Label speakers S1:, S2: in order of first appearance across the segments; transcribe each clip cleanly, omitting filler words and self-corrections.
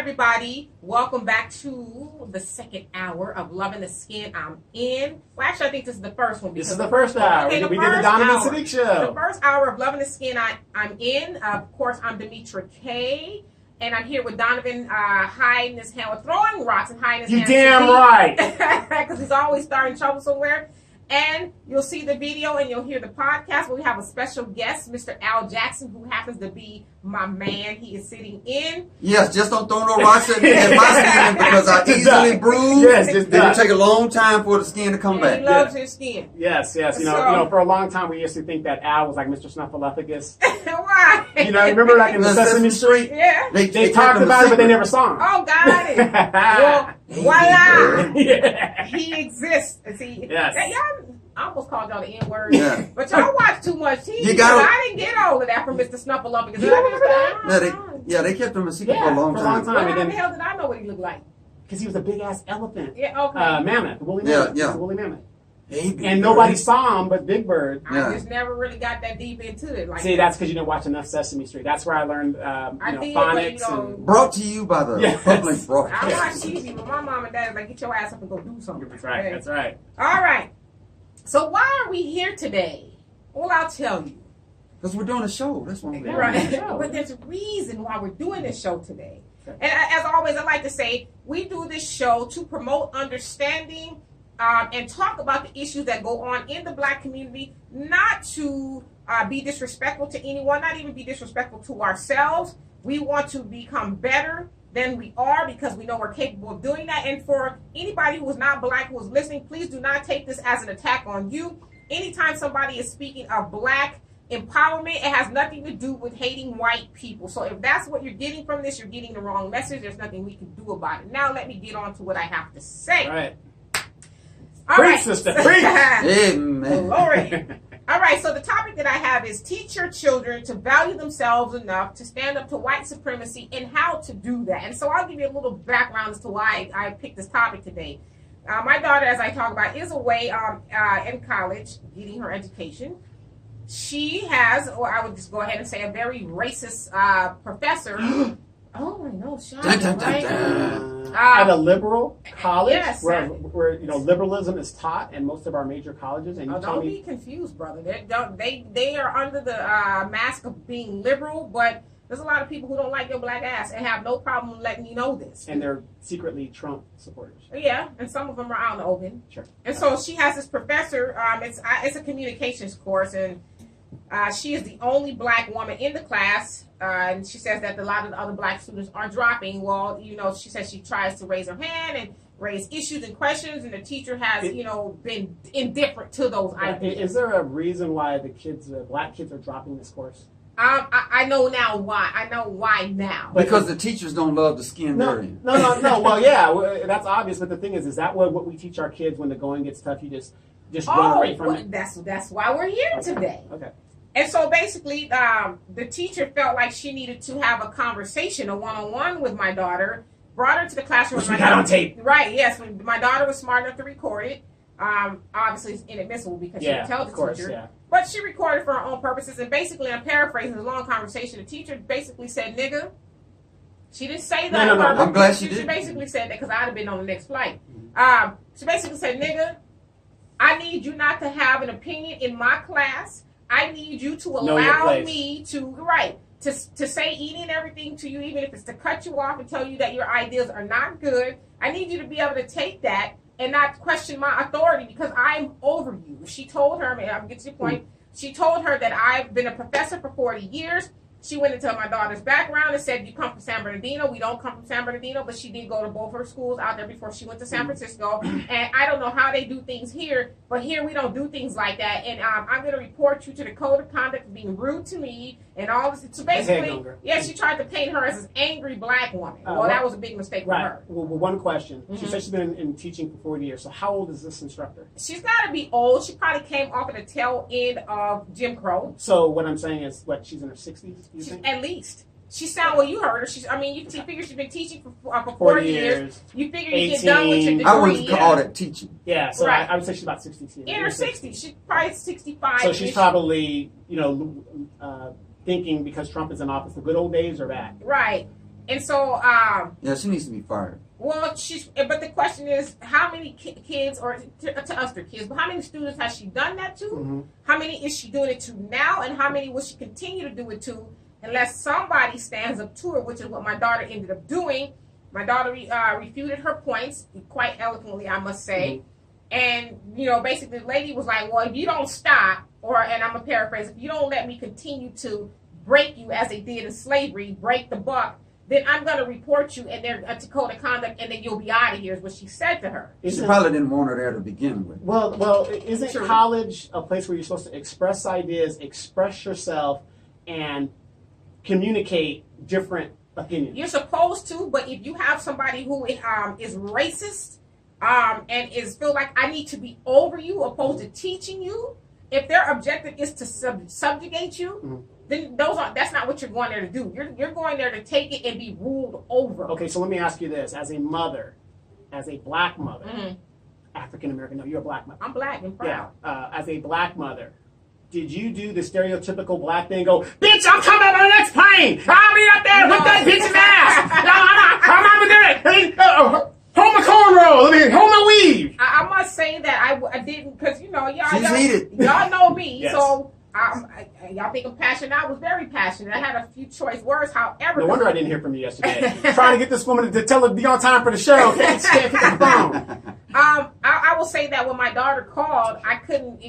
S1: everybody. Welcome back to the second hour of Loving the Skin I'm In. Well, actually, I think this is the first one.
S2: This is the first hour.
S1: Okay,
S2: we did the Donovan Siddiq show.
S1: The first hour of Loving the Skin I'm In. Of course, I'm Demetra K. And I'm here with Donovan hiding his hand, or throwing rocks and hiding his hand.
S2: You damn right.
S1: Because he's always starting trouble somewhere. And you'll see the video and you'll hear the podcast where we have a special guest, Mr. Al Jackson, who happens to be my man. He is sitting in.
S3: Yes, just don't throw no rocks at my skin because I easily bruise.
S2: Yes, just
S3: it will take a long time for the skin to come back.
S1: He loves his skin.
S2: Yes. You know, for a long time we used to think that Al was like Mr. Snuffleupagus.
S1: Why?
S2: You know, remember like in the Sesame Street?
S1: Yeah.
S2: They talked about it, but they never saw him.
S1: Oh, got it. Well, voila.
S2: Yeah.
S1: He exists. See,
S2: yes.
S1: I almost called y'all the N-word.
S3: Yeah.
S1: But y'all watch too much TV. I didn't get all of that from Mr. Snuffleupagus.
S3: They kept him a secret for a long time.
S1: How the hell did I know what he looked like?
S2: Because he was a big-ass elephant.
S1: Yeah, okay.
S2: Mammoth. Woolly mammoth.
S3: Yeah.
S2: Woolly mammoth.
S3: Hey,
S2: and nobody saw him but Big Bird.
S1: I just never really got that deep into it.
S2: See, that's because you didn't watch enough Sesame Street. That's where I learned phonics. And
S3: brought to you by the public broadcast.
S1: I watch TV, but my mom and dad like, get your ass up and go do something.
S2: That's right. Okay? That's right.
S1: All right. So why are we here today? Well, I'll tell you.
S3: Because we're doing a show. That's why we're doing
S1: a show. But there's a reason why we're doing this show today. Okay. And as always, I like to say, we do this show to promote understanding and talk about the issues that go on in the Black community, not to be disrespectful to anyone, not even be disrespectful to ourselves. We want to become better than we are because we know we're capable of doing that. And for anybody who is not Black, who is listening, please do not take this as an attack on you. Anytime somebody is speaking of Black empowerment, it has nothing to do with hating white people. So if that's what you're getting from this, you're getting the wrong message. There's nothing we can do about it. Now let me get on to what I have to say.
S2: All right.
S1: All right.
S2: Sister. Preach.
S3: Amen.
S1: Glory. All right, so the topic that I have is teach your children to value themselves enough to stand up to white supremacy and how to do that. And so I'll give you a little background as to why I picked this topic today. My daughter, as I talk about, is away in college getting her education. She has, or I would just go ahead and say, a very racist professor. Oh, I know,
S2: at a liberal college,
S1: yes,
S2: where liberalism is taught in most of our major colleges, and
S1: don't be confused, brother. They are under the mask of being liberal, but there's a lot of people who don't like your Black ass and have no problem letting you know this.
S2: And they're secretly Trump supporters.
S1: Yeah, and some of them are out in the open.
S2: Sure.
S1: And so she has this professor. It's a communications course, and she is the only Black woman in the class. And she says that a lot of the other Black students are dropping. Well, she says she tries to raise her hand and raise issues and questions, and the teacher has, been indifferent to those ideas.
S2: Is there a reason why the Black kids are dropping this course?
S1: I know now why. I know why now.
S3: Because the teachers don't love the skin dirty.
S2: No. Well, yeah, that's obvious. But the thing is that what we teach our kids when the going gets tough? You just run away from it.
S1: That's why we're here today.
S2: Okay.
S1: And so basically, the teacher felt like she needed to have a conversation, a one-on-one with my daughter. Brought her to the classroom.
S2: Which we got on tape.
S1: Right. Yes. My daughter was smart enough to record it. Obviously, it's inadmissible because she didn't tell the teacher. Yeah. But she recorded for her own purposes. And basically, I'm paraphrasing a long conversation. The teacher basically said, "Nigga." She didn't say that.
S3: No. I'm glad she did.
S1: She basically said that because I'd have been on the next flight. She basically said, "Nigga, I need you not to have an opinion in my class. I need you to allow me to say any and everything to you, even if it's to cut you off and tell you that your ideas are not good. I need you to be able to take that and not question my authority because I'm over you." She told her, I'll get to the point, she told her that I've been a professor for 40 years. She went into my daughter's background and said, "You come from San Bernardino." We don't come from San Bernardino, but she did go to both her schools out there before she went to San Francisco. And I don't know how they do things here, but here we don't do things like that. And I'm going to report you to the code of conduct for being rude to me and all this. So basically, she tried to paint her as this angry Black woman. That was a big mistake for her.
S2: Well, one question. Mm-hmm. She said she's been in teaching for 40 years. So how old is this instructor?
S1: She's got to be old. She probably came off at the tail end of Jim Crow.
S2: So what I'm saying is, she's in her 60s, you think?
S1: At least. She you heard her. You figure she's been teaching for 40 years. You figure you get done with your degree.
S3: I wouldn't call that teaching.
S2: Yeah, so I would say she's about 62.
S1: In her 60s. She's probably 65.
S2: So she's probably, thinking because Trump is in office, the good old days are back.
S1: Right. And so,
S3: yeah, she needs to be fired.
S1: well, but the question is, how many kids, or to us, they're kids, but how many students has she done that to?
S2: Mm-hmm.
S1: How many is she doing it to now? And how many will she continue to do it to unless somebody stands up to her, which is what my daughter ended up doing. My daughter refuted her points quite eloquently, I must say. And, basically the lady was like, well, if you don't stop, and I'm going to paraphrase, if you don't let me continue to break you as they did in slavery, break the buck, then I'm going to report you and there's a code of conduct, and then you'll be out of here, is what she said to her.
S3: She probably didn't want her there to begin with.
S2: Well, isn't college a place where you're supposed to express ideas, express yourself, and communicate different opinions?
S1: You're supposed to, but if you have somebody who is racist and feel like I need to be over you opposed to teaching you, if their objective is to subjugate you, then that's not what you're going there to do. You're going there to take it and be ruled over.
S2: Okay, so let me ask you this: as a mother, as a black mother, African American. No, you're a black mother.
S1: I'm black and proud.
S2: Yeah, as a black mother, did you do the stereotypical black thing? Go, bitch! I'm coming on the next plane. I'll be up there with that bitch's ass. I'm not doing it. Hold my cornrow. Hold my weave.
S1: I must say that I didn't, because
S3: y'all
S1: know me,
S2: yes.
S1: So y'all think I'm passionate. I was very passionate. I had a few choice words. However,
S2: no wonder I didn't hear from you yesterday. Trying to get this woman to tell her to be on time for the show. Can't pick the phone.
S1: I will say that when my daughter called, I couldn't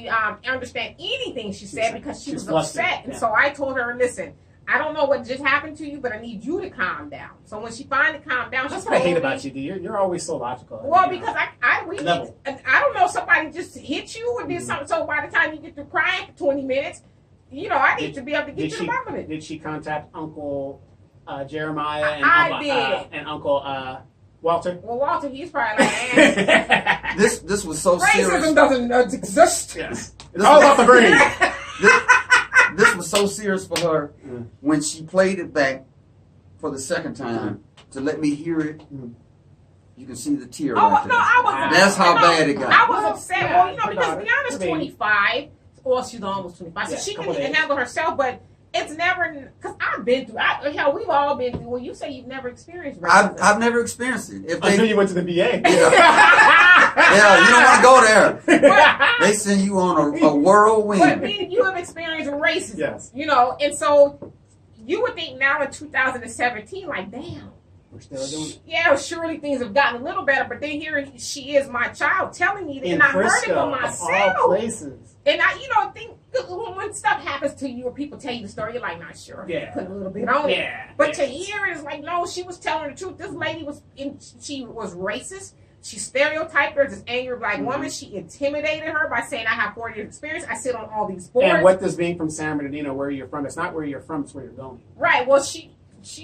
S1: understand anything she said because she was upset, and so I told her, listen, I don't know what just happened to you, but I need you to calm down. So when she finally calmed down,
S2: that's what I hate about you, dude. You're always so logical.
S1: Well, because I don't know if somebody just hit you or did something. So by the time you get through crying for 20 minutes, I need to be able to get to the bottom of it.
S2: Did she contact Uncle Jeremiah and Uncle Walter?
S1: Well, Walter, he's probably like,
S3: this was so serious.
S1: Racism doesn't exist.
S2: Yes. It's all about the brain.
S3: This was so serious for her when she played it back for the second time to let me hear it. You can see the tear right there.
S1: No, I was.
S3: That's how bad it got.
S1: I was upset. Well, because Deanna's 25. Well, she's almost 25, so she can handle herself. But it's never, because I've been through. Hell, we've all been through. Well, you say you've never experienced racism.
S3: I've never experienced it.
S2: Until you went to the VA.
S3: Yeah, you don't want to go there. They send you on a whirlwind.
S1: But then you have experienced racism.
S2: Yes.
S1: And so you would think now in 2017, like, damn.
S2: We're still doing it.
S1: Yeah, surely things have gotten a little better, but then here she is, my child, telling me that,
S2: in
S1: and I
S2: Frisco,
S1: heard it for myself.
S2: Of all places.
S1: And I think when stuff happens to you or people tell you the story, you're like, not sure.
S2: Yeah.
S1: Put a little bit on it. But to
S2: yes.
S1: hear it is like, no, she was telling the truth. This lady she was racist. She stereotyped her as this angry black woman. She intimidated her by saying, I have 40 years experience. I sit on all these boards.
S2: And what does being from San Bernardino, where you're from, it's not where you're from, it's where you're going.
S1: Right. Well, she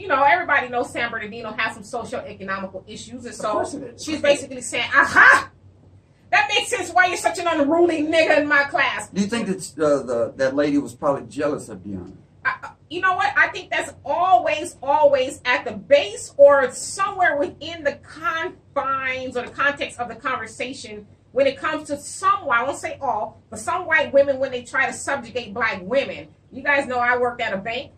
S1: everybody knows San Bernardino has some socio-economical issues. And so she's basically saying, aha! That makes sense why you're such an unruly nigga in my class.
S3: Do you think that that lady was probably jealous of Deanna?
S1: You know what? I think that's always at the base or somewhere within the confines or the context of the conversation when it comes to some, I won't say all, but some white women when they try to subjugate black women. You guys know I worked at a bank.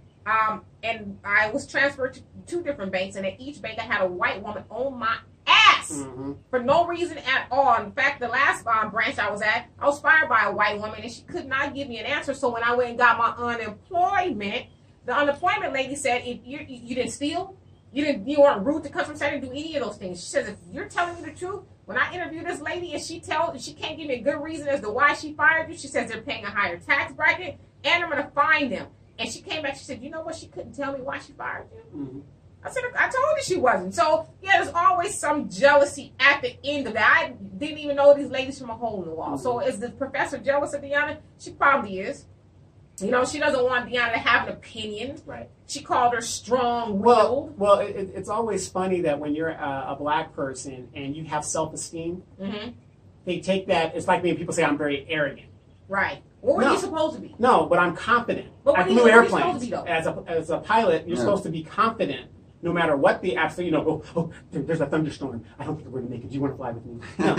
S1: And I was transferred to 2 different banks, and at each bank I had a white woman on my ass for no reason at all. In fact, the last branch I was at, I was fired by a white woman, and she could not give me an answer. So when I went and got my unemployment, the unemployment lady said, "If you didn't steal, you weren't rude to customers, I didn't do any of those things." She says, "If you're telling me the truth, when I interview this lady and she can't give me a good reason as to why she fired you, she says they're paying a higher tax bracket, and I'm going to fine them." And she came back, she said, you know what, she couldn't tell me why she fired you. I said, I told her she wasn't. So, yeah, there's always some jealousy at the end of that. I didn't even know these ladies from a hole in the wall. So is the professor jealous of Deanna? She probably is. She doesn't want Deanna to have an opinion. Right. She called her strong-willed.
S2: Well, it's always funny that when you're a black person and you have self-esteem, they take that, it's like when people say I'm very arrogant.
S1: Right. What were you supposed to be?
S2: No, but I'm confident.
S1: But
S2: I flew airplanes. As a pilot, you're supposed to be confident no matter what the absolute, there's a thunderstorm. I don't think we're going to make it. Do you want to fly with me? No.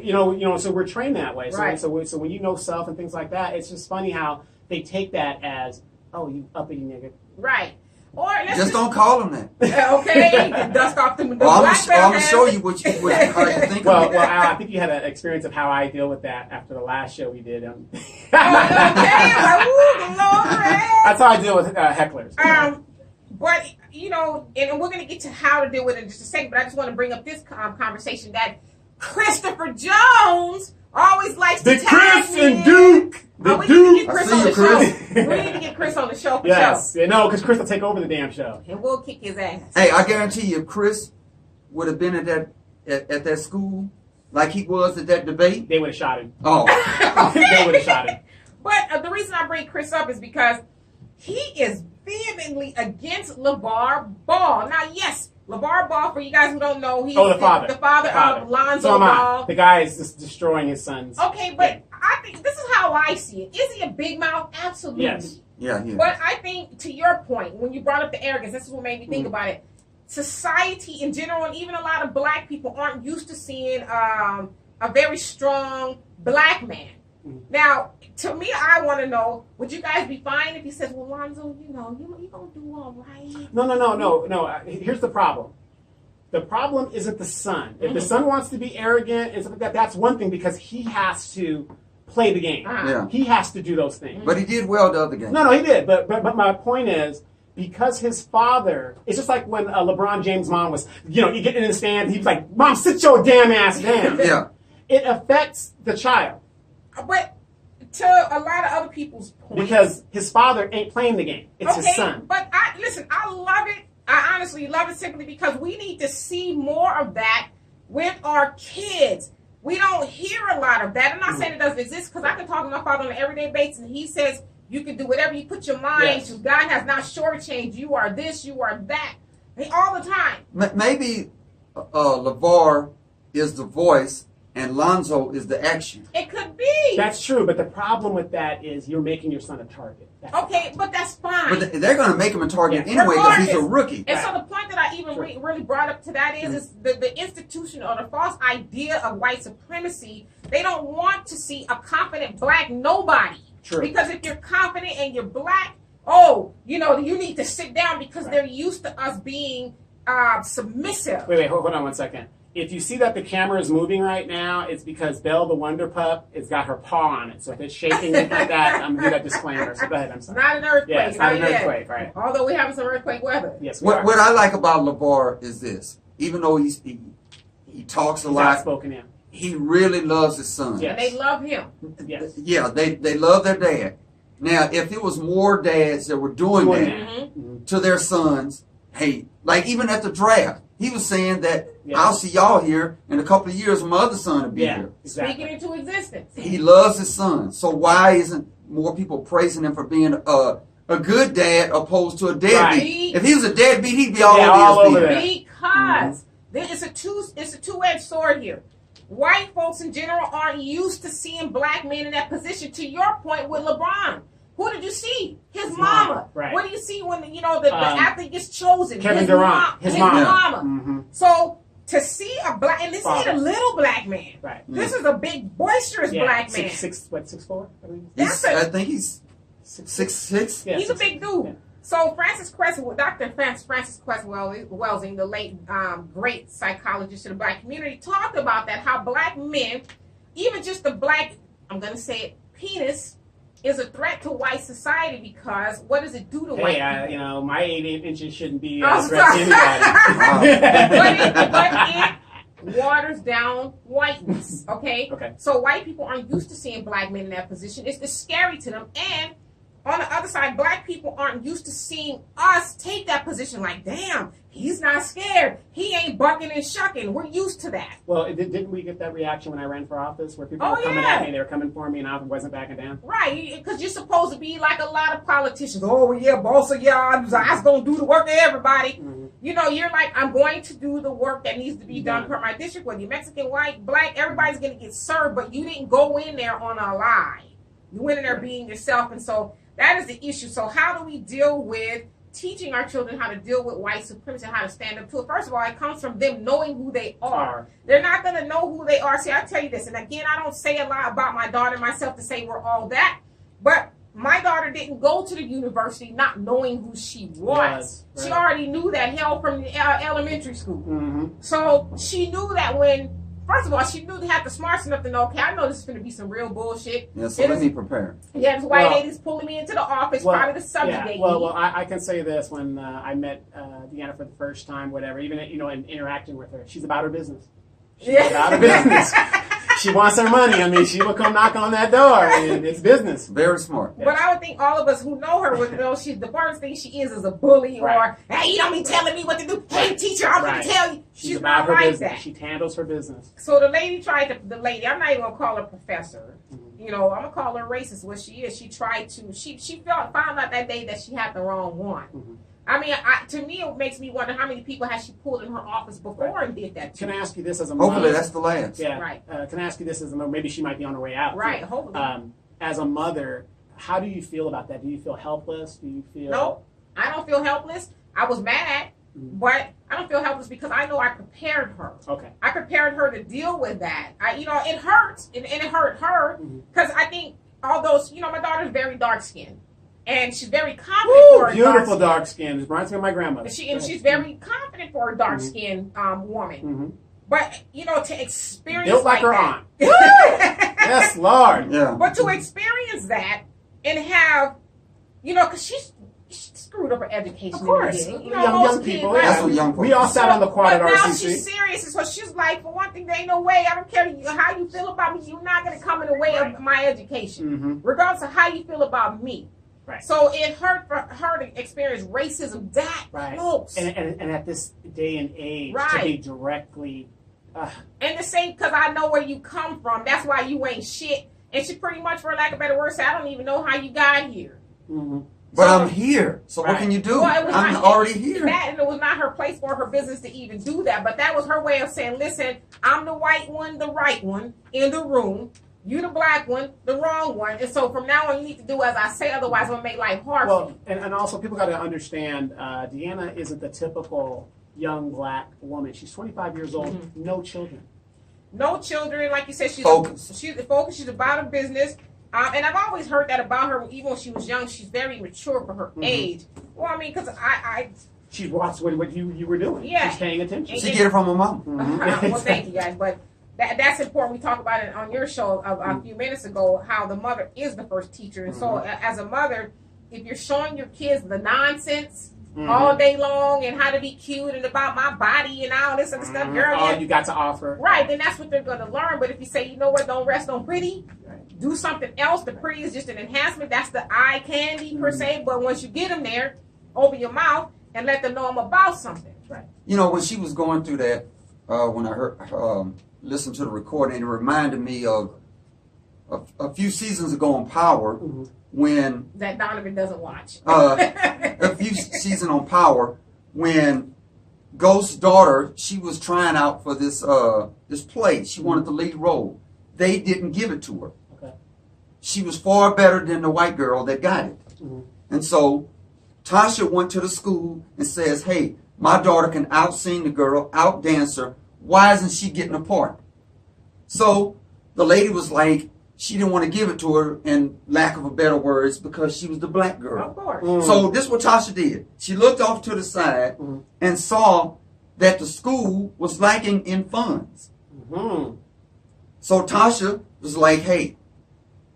S2: You know what I mean? So we're trained that way. So,
S1: right.
S2: so when you know self and things like that, it's just funny how they take that as, oh, you uppity nigga.
S1: Right. Or let's
S3: just don't call them that.
S1: Okay, dust off the
S3: Well, I'm gonna show you how you think
S2: well,
S3: of it.
S2: well, I think you had an experience of how I deal with that after the last show we did.
S1: Okay, like, ooh, glory.
S2: That's how I deal with hecklers.
S1: But you know, and we're gonna get to how to deal with it in just a second. But I just want to bring up this conversation that Christopher Jones always likes to tag
S2: Chris
S1: me.
S2: and Duke.
S1: We need to get Chris
S3: I see
S1: on the
S3: you, Chris.
S1: show. We need to get Chris on the show for
S2: Yes.
S1: sure.
S2: Yeah, no, because Chris will take over the damn show.
S1: And we'll kick his ass.
S3: Hey, I guarantee you, if Chris would have been at that school like he was at that debate,
S2: They would have shot him.
S3: oh,
S2: They would have shot him.
S1: But the reason I bring Chris up is because he is vehemently against LeVar Ball. Now, yes, LeVar Ball, for you guys who don't know, he's
S2: The father.
S1: the father of Lonzo
S2: So am I.
S1: Ball.
S2: The guy is just destroying his sons.
S1: Okay, but I think this is how I see it. Is he a big mouth? Absolutely.
S2: Yes.
S3: yeah.
S1: But I think, to your point, when you brought up the arrogance, this is what made me think about it. Society in general, and even a lot of black people, aren't used to seeing a very strong black man. Now, to me, I want to know, would you guys be fine if he says, well, Lonzo, you know, you're going to do all right?
S2: No. Here's the problem. The problem isn't the son. If the son wants to be arrogant and stuff like that, that's one thing because he has to play the game.
S3: Yeah.
S2: He has to do those things.
S3: But he did well the other game.
S2: No, he did. But my point is, because his father, it's just like when LeBron James' mom was, you get in the stand, he was like, Mom, sit your damn ass down.
S3: Yeah.
S2: It affects the child.
S1: But to a lot of other people's points.
S2: Because his father ain't playing the game. It's his son.
S1: But I love it. I honestly love it simply because we need to see more of that with our kids. We don't hear a lot of that. I'm not saying it doesn't exist because I can talk to my father on an everyday basis and he says you can do whatever you put your mind to. God has not shortchanged. You are this, you are that. All the time.
S3: Maybe LeVar is the voice and Lonzo is the action.
S1: It could be.
S2: That's true, but the problem with that is you're making your son a target.
S1: Okay, but that's fine.
S3: But they're going to make him a target anyway because he's a rookie.
S1: And so the point that I even really brought up to that is the institution or the false idea of white supremacy. They don't want to see a confident black nobody.
S2: True.
S1: Because if you're confident and you're black, you need to sit down because they're used to us being submissive.
S2: Wait, hold on 1 second. If you see that the camera is moving right now, it's because Belle the Wonder Pup has got her paw on it. So if it's shaking like that, I'm going to do that disclaimer. So go ahead, I'm sorry.
S1: Not an earthquake.
S2: Yeah, it's not an earthquake, right.
S1: Although we're having some earthquake weather.
S2: Yes, we are.
S3: What I like about LeVar is this. Even though he talks a lot,
S2: outspoken, yeah.
S3: he really loves his son.
S2: Yes.
S1: And they love him.
S2: Yes.
S3: Yeah, they love their dad. Now, if it was more dads that were doing that to their sons, hey, like even at the draft, he was saying that I'll see y'all here in a couple of years. My other son will be here.
S2: Exactly.
S1: Speaking into existence.
S3: He loves his son. So why isn't more people praising him for being a good dad opposed to a deadbeat?
S1: Right.
S3: If he was a deadbeat, he'd be all
S2: over
S3: his
S2: that.
S1: Because it's a two-edged sword here. White folks in general aren't used to seeing black men in that position. To your point with LeBron, who did you see? His mama.
S2: Right.
S1: What do you see when the athlete gets chosen?
S2: Kevin Durant.
S1: His
S2: mama.
S1: mama.
S2: Mm-hmm.
S1: So to see a black, and this ain't a little black man.
S2: Right.
S1: This is a big boisterous black man.
S2: 6'4"?
S3: I think he's 6'6".
S1: He's a big dude. Yeah. So Dr. Francis Welsing, the late great psychologist in the black community, talked about that, how black men, even just the black, I'm going to say it, penis, is a threat to white society because what does it do to white people?
S2: My 8 inches shouldn't be a threat to anybody.
S1: but it waters down whiteness, okay? So white people aren't used to seeing black men in that position. It's scary to them. And on the other side, black people aren't used to seeing us take that position like, damn, he's not scared. He ain't bucking and shucking. We're used to that.
S2: Well, didn't we get that reaction when I ran for office where people were coming at me, they were coming for me, and I wasn't backing down?
S1: Right, because you're supposed to be like a lot of politicians. Oh, yeah, boss of y'all, I was going to do the work of everybody. Mm-hmm. You're like, I'm going to do the work that needs to be done per my district. Whether you're Mexican, white, black, everybody's going to get served, but you didn't go in there on a lie. You went in there being yourself, and so that is the issue. So how do we deal with teaching our children how to deal with white supremacy and how to stand up to it? First of all, it comes from them knowing who they are. They're not going to know who they are. See, I tell you this, and again, I don't say a lot about my daughter and myself to say we're all that, but my daughter didn't go to the university not knowing who she was. Right. She already knew that hell from the elementary school. Mm-hmm. So she knew that first of all, she knew they had the smarts enough to know, okay, I know this is going to be some real bullshit.
S3: Yeah, so let me prepare.
S1: Yeah, this white lady's pulling me into the office, probably the subject they
S2: Well, I can say this. When I met Deanna for the first time, whatever, even, in interacting with her, she's about her business. She's about her business. She wants her money. I mean, she will come knock on that door, and it's business.
S3: Very smart.
S1: But I would think all of us who know her would know the first thing she is a bully, or, hey, you don't be telling me what to do. Hey, teacher, I'm going to tell you.
S2: She's about her business. That. She handles her business.
S1: So the lady I'm not even going to call her professor. I'm going to call her racist, what she is. She tried to, she found out that day that she had the wrong one. Mm-hmm. I mean, to me, it makes me wonder how many people has she pulled in her office before and did that to.
S2: Can I ask you this as a mother?
S3: Hopefully that's the last.
S2: Yeah. Right. Can I ask you this as a mother? Maybe she might be on her way out.
S1: Right, too. Hopefully.
S2: As a mother, how do you feel about that? Do you feel helpless? Do you feel...
S1: No, I don't feel helpless. I was mad, but I don't feel helpless because I know I prepared her. Okay. I prepared her to deal with that. It hurts, and it hurt her because I think, although, my daughter's very dark-skinned. And she's very confident for her
S2: beautiful dark skin. It reminds me of my grandmother.
S1: She's very confident for a dark skinned woman. Mm-hmm. But to experience
S2: built like her aunt. Yes, Lord.
S3: Yeah.
S1: But to experience that and have, because she screwed up her education.
S2: Of course.
S1: Young
S2: people.
S3: That's what young people.
S2: We all sat on the quad at RCC.
S1: Now she's serious. So she's like, for one thing, there ain't no way. I don't care how you feel about me. You're not going to come in the way of my education. Regardless of how you feel about me. Right. So it hurt for her to experience racism that close.
S2: And at this day and age, to be directly...
S1: And the same, because I know where you come from. That's why you ain't shit. And she pretty much, for lack of a better word, said, I don't even know how you got here.
S3: Mm-hmm. But I'm here. So what can you do? Well, I'm already here.
S1: And it was not her place or her business to even do that. But that was her way of saying, listen, I'm the white one, the right one in the room. You the black one, the wrong one. And so from now on, you need to do as I say. Otherwise, I'm going to make life hard for you.
S2: And also, people got to understand, Deanna isn't the typical young black woman. She's 25 years old, no children.
S1: No children. Like you said, she's
S3: focused.
S1: She's focused. She's about her business. And I've always heard that about her. Even when she was young, she's very mature for her age. Well, I mean, because
S2: she watched what you were doing.
S1: Yeah.
S2: She's paying attention.
S3: She get it from her mom.
S1: Well, thank you, guys. But that's important. We talked about it on your show a few minutes ago, how the mother is the first teacher. And so as a mother, if you're showing your kids the nonsense all day long and how to be cute and about my body and all this other stuff, girl,
S2: all you got to offer.
S1: Right, then that's what they're going to learn. But if you say, you know what, don't rest on pretty, do something else. The pretty is just an enhancement. That's the eye candy per se. But once you get them there, open your mouth and let them know I'm about something. Right.
S3: When she was going through that, when I heard... listened to the recording, it reminded me of a few seasons ago on Power when...
S1: That Donovan doesn't watch.
S3: A few seasons on Power when Ghost's daughter, she was trying out for this play. She wanted the lead role. They didn't give it to her. Okay. She was far better than the white girl that got it. And so Tasha went to the school and says, hey, my daughter can out-sing the girl, out-dance her. Why isn't she getting a part? So the lady was like, she didn't want to give it to her, in lack of a better words, because she was the black girl.
S1: Of course.
S3: So this is what Tasha did. She looked off to the side and saw that the school was lacking in funds. So Tasha was like, hey,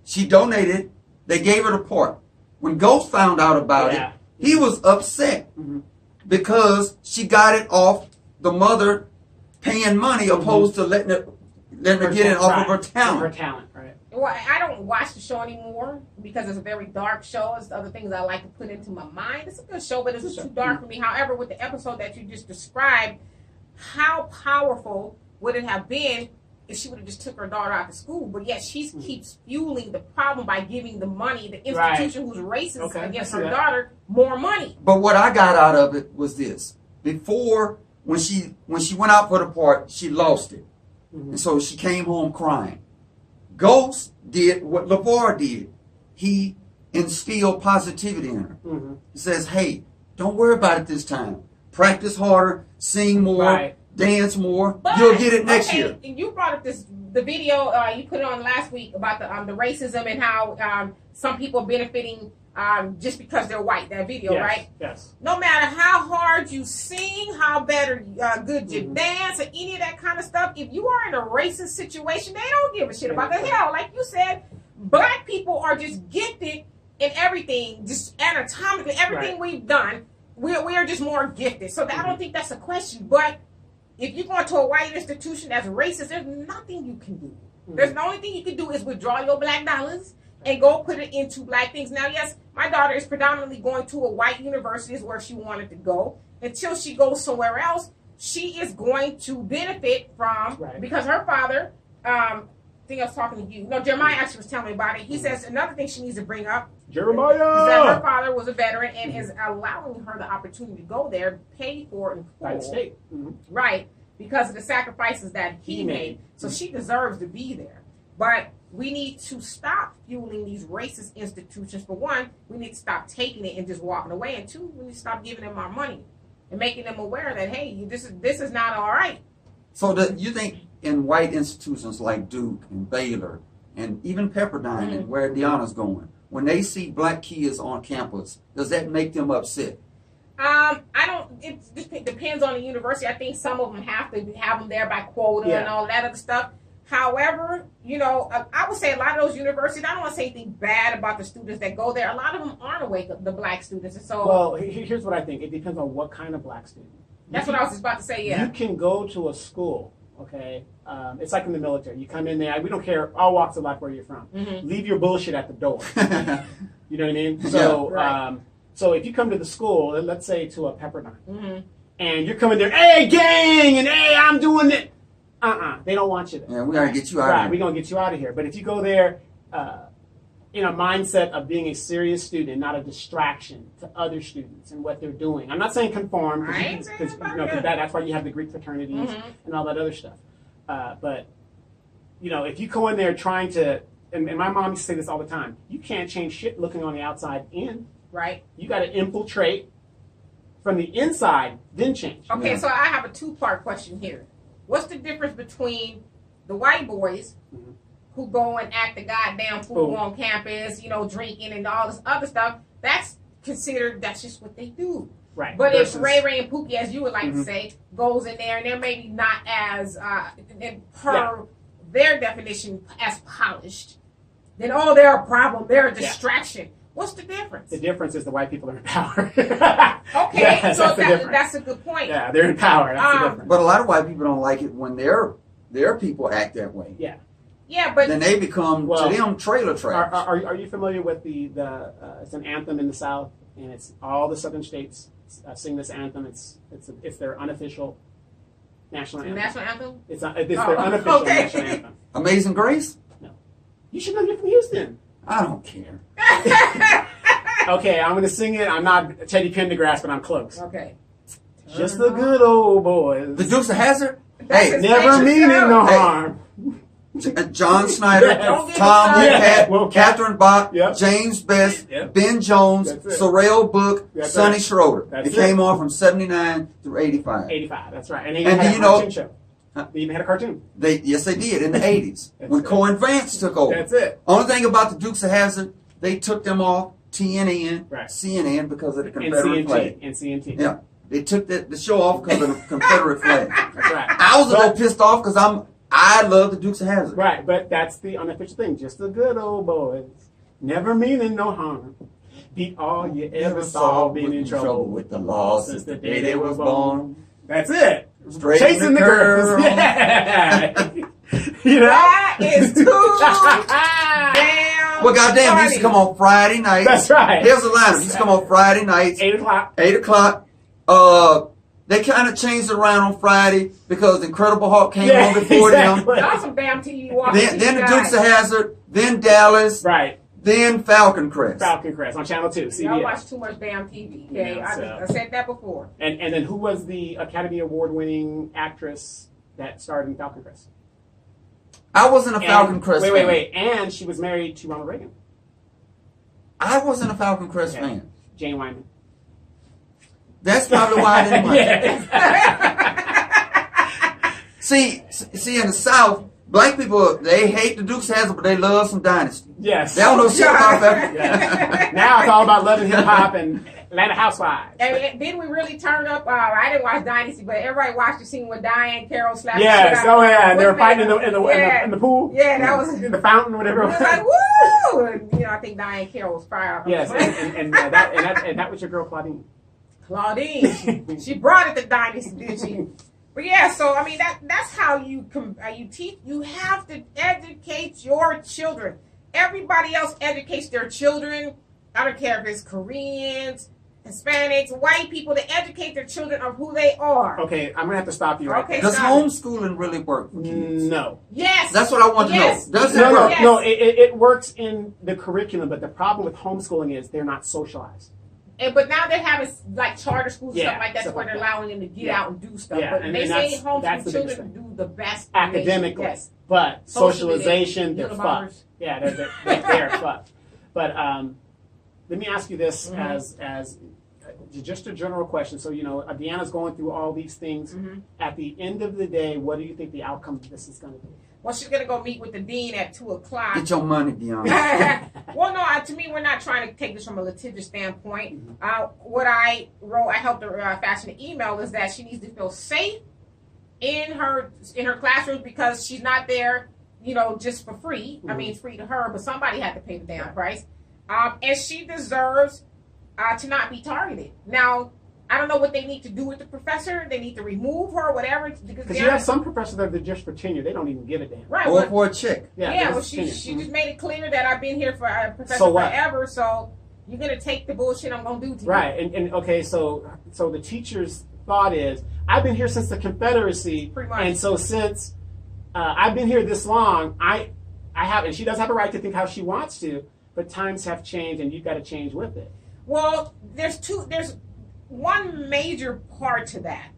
S3: she donated. They gave her the part. When Ghost found out about it, he was upset because she got it off the mother paying money opposed to letting her get it off of her talent.
S2: Her talent, right.
S1: Well, I don't watch the show anymore because it's a very dark show. It's the other things I like to put into my mind. It's a good show, but it's too dark for me. However, with the episode that you just described, how powerful would it have been if she would have just took her daughter out of school? But yet she keeps fueling the problem by giving the money, the institution who's racist against her daughter, more money.
S3: But what I got out of it was this. Before... When she went out for the part, she lost it. And so she came home crying. Ghost did what LeVar did. He instilled positivity in her. He says, hey, don't worry about it this time. Practice harder, sing more, dance more,
S1: But,
S3: you'll get it next year.
S1: And you brought up the video you put it on last week about the racism and how some people are benefiting just because they're white. That video,
S2: yes,
S1: right?
S2: Yes.
S1: No matter how hard you sing, how better good you dance, or any of that kind of stuff, if you are in a racist situation, they don't give a shit about the hell. Like you said, black people are just gifted in everything, just anatomically, everything we've done. We are just more gifted. So I don't think that's a question. But if you go to a white institution that's racist, there's nothing you can do. There's the only thing you can do is withdraw your black dollars and go put it into black things. Now, yes, my daughter is predominantly going to a white university is where she wanted to go. Until she goes somewhere else, she is going to benefit from, because her father, I think I was talking to you. No, Jeremiah actually was telling me about it. He says another thing she needs to bring up
S2: Jeremiah!
S1: is that her father was a veteran and is allowing her the opportunity to go there, pay for it in full.
S2: By the state.
S1: Right, because of the sacrifices that he made. So she deserves to be there. But we need to stop fueling these racist institutions. For one, we need to stop taking it and just walking away. And two, we need to stop giving them our money and making them aware that, hey, this is not all right.
S3: So you think in white institutions like Duke and Baylor and even Pepperdine and where Deanna's going, when they see black kids on campus, does that make them upset?
S1: I don't. It just depends on the university. I think some of them have to have them there by quota and all that other stuff. However, I would say a lot of those universities, I don't want to say anything bad about the students that go there. A lot of them aren't awake, the black students. And so,
S2: well, here's what I think. It depends on what kind of black student.
S1: That's what I was just about to say, yeah.
S2: You can go to a school, okay? It's like in the military. You come in there, we don't care all walks of life where you're from. Leave your bullshit at the door. You know what I mean? So, so if you come to the school, let's say to a Pepperdine, and you're coming there, hey, gang, and hey, I'm doing it. They don't want you there.
S3: Yeah, we gotta get you out of here.
S2: We're gonna get you out of here. But if you go there in a mindset of being a serious student, not a distraction to other students and what they're doing. I'm not saying conform, because that's why you have the Greek fraternities and all that other stuff. But if you go in there trying to, and my mom used to say this all the time, you can't change shit looking on the outside in.
S1: Right.
S2: You got to infiltrate from the inside, then change.
S1: Okay, so I have a two-part question here. What's the difference between the white boys who go and act the goddamn fool on campus, drinking and all this other stuff? That's just what they do.
S2: Right.
S1: But if Ray and Pookie, as you would like to say, goes in there and they're maybe not as, their definition, as polished, then, they're a problem. They're a distraction. What's the difference?
S2: The difference is the white people are in power.
S1: Okay, so that's a good point.
S2: Yeah, they're in power. That's the difference.
S3: But a lot of white people don't like it when their people act that way.
S2: Yeah.
S1: Yeah, but
S3: then they become to them trailer trash.
S2: Are you familiar with the it's an anthem in the South, and it's all the southern states sing this anthem. It's their unofficial national anthem.
S1: National anthem?
S2: It's their unofficial national anthem.
S3: Amazing Grace?
S2: No. You should know you're from Houston.
S3: I don't care.
S2: Okay, I'm going to sing it. I'm not Teddy Pendergrass, but I'm close.
S1: Okay.
S2: Just the good old boys.
S3: The Dukes of Hazzard?
S2: Hey, never meaning no harm.
S3: John Snyder, Tom Lee, Catherine Bach, James Best, Ben Jones, Sorrell Book, Sonny Schroeder. It came on from 79 through 85.
S2: 85, that's right. And they even had a cartoon show. They even had a cartoon.
S3: Yes, they did in the 80s when Cohen Vance took over.
S2: That's it.
S3: Only thing about the Dukes of Hazzard, they took them off TNN, CNN because of the Confederate flag.
S2: And CNT.
S3: Yeah. They took the show off because of the Confederate flag.
S2: That's right.
S3: I was a little pissed off because I love the Dukes of Hazzard.
S2: Right, but that's the unofficial thing. Just the good old boys. Never meaning no harm. Beat all you ever saw. Being in trouble with the law since the day they was born. That's it.
S3: Straight
S2: Chasing the girls. Yeah.
S1: That is too damn
S3: Well, goddamn,
S1: funny.
S3: he used to come on Friday nights.
S2: That's right.
S3: Here's the lineup. He used to come on Friday nights.
S2: 8 o'clock.
S3: 8 o'clock. They kind of changed it around on Friday because the Incredible Hulk came on before them.
S1: Y'all some damn TV watching.
S3: Then the Dukes of Hazzard. Then Dallas.
S2: Right.
S3: Then Falcon Crest.
S2: Falcon Crest on Channel 2, CBS.
S1: Y'all watch too much damn TV, okay?
S2: Yeah,
S1: I said that before.
S2: And then who was the Academy Award-winning actress that starred in Falcon Crest?
S3: I wasn't a Falcon Crest fan.
S2: Wait. And she was married to Ronald Reagan.
S3: I wasn't a Falcon Crest fan.
S2: Jane Wyman.
S3: That's probably why I didn't like it. See, in the South, black people, they hate the Dukes of Hazzard, but they love some Dynasty.
S2: Yes.
S3: They don't know shit about that.
S2: Yeah. Now it's all about loving hip hop and Atlanta Housewives.
S1: And then we really turned up. I didn't watch Dynasty, but everybody watched the scene with Diane Carroll slapping.
S2: Yes. Oh yeah. And they were fighting in the pool.
S1: Yeah, that was
S2: in the fountain, whatever.
S1: It was like woo. And, I think Diane Carroll was fired up.
S2: Yes, and that was your girl Claudine.
S1: Claudine, she brought it to Dynasty, didn't she? But yeah, so I mean that's how you teach. You have to educate your children. Everybody else educates their children. I don't care if it's Koreans, Hispanics, white people. They educate their children of who they are.
S2: Okay, I'm gonna have to stop you right there.
S3: Does homeschooling really work for kids?
S2: No.
S1: Yes.
S3: That's what I want to know. Does it
S2: No,
S3: work?
S1: Yes.
S2: no. It works in the curriculum, but the problem with homeschooling is they're not socialized.
S1: But now they're having like charter schools and
S2: Yeah,
S1: stuff like that,
S2: stuff
S1: where
S2: like
S1: they're
S2: that.
S1: allowing them to get
S2: Yeah.
S1: out and do stuff.
S2: Yeah,
S1: But
S2: and
S1: they
S2: that's
S1: say
S2: the
S1: homeschool
S2: biggest
S1: children
S2: thing.
S1: do the best
S2: Academically,
S1: Yes.
S2: but
S1: Socially,
S2: socialization, they're
S1: unibombers.
S2: fucked. Yeah, they're fucked. But let me ask you this
S1: Mm-hmm.
S2: as just a general question. So Deanna's going through all these things.
S1: Mm-hmm.
S2: At the end of the day, what do you think the outcome of this is going to be?
S1: Well, she's gonna go meet with the dean at 2:00.
S3: Get your money, Deanna.
S1: Well, no. To me, we're not trying to take this from a litigious standpoint. What I wrote, I helped her fashion an email, is that she needs to feel safe in her classroom because she's not there, just for free. I mean, it's free to her, but somebody had to pay the damn price. And she deserves to not be targeted. Now, I don't know what they need to do with the professor. They need to remove her, whatever.
S2: Because you have some professors that are just for tenure. They don't even give a damn.
S1: Right.
S3: Or for a chick.
S1: Yeah, well, she just made it clear that I've been here for professor
S2: So what?
S1: forever, so you're going to take the bullshit I'm going to do to you.
S2: Right. And okay, so the teacher's thought is, I've been here since the Confederacy.
S1: Pretty much.
S2: And so since I've been here this long, I have, and she does have a right to think how she wants to, but times have changed and you've got to change with it.
S1: Well, there's one major part to that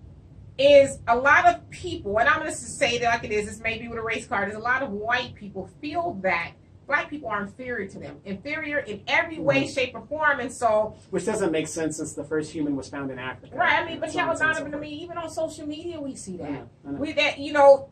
S1: is a lot of people, and I'm going to say that like it is, it's maybe with a race card, is a lot of white people feel that black people are inferior to them, inferior in every way, shape, or form, and so...
S2: Which doesn't make sense since the first human was found in Africa.
S1: Right, I mean, but y'all Donovan, even on social media we see that.
S2: I know.
S1: We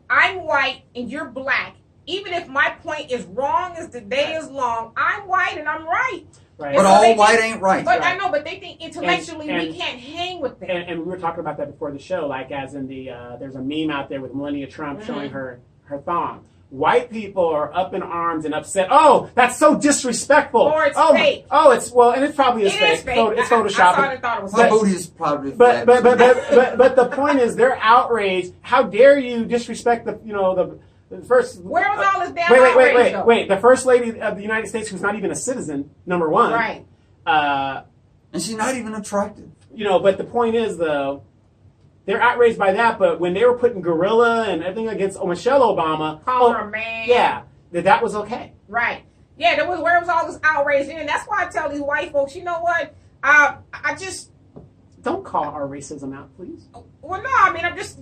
S1: I'm white and you're black. Even if my point is wrong as the day is long, I'm white and I'm right.
S2: Right.
S3: But
S1: so
S3: all white ain't right.
S1: But
S2: Right.
S1: I know, but they think intellectually
S2: And
S1: we can't hang with them.
S2: And we were talking about that before the show, like as in there's a meme out there with Melania Trump showing her thong. White people are up in arms and upset. Oh, that's so disrespectful.
S1: Or it's
S2: oh,
S1: fake.
S2: Oh, and it probably is
S1: It
S2: fake.
S1: is fake.
S2: It's
S1: I
S2: photoshopped.
S1: saw it and thought it was
S3: Her
S1: fake.
S3: booty is probably
S2: But
S3: flat.
S2: but the point is, they're outraged. How dare you disrespect the first?
S1: Where was all this damn outrage, though?
S2: Wait. The first lady of the United States, who's not even a citizen, number one.
S1: Right.
S3: And she's not even attractive.
S2: But the point is, though, they're outraged by that. But when they were putting gorilla and everything against Michelle Obama,
S1: Calling her a man.
S2: yeah, that was okay.
S1: Right. Yeah, where was all this outrage in? That's why I tell these white folks, you know what? I just...
S2: Don't call our racism out, please.
S1: Well, no, I mean, I'm just...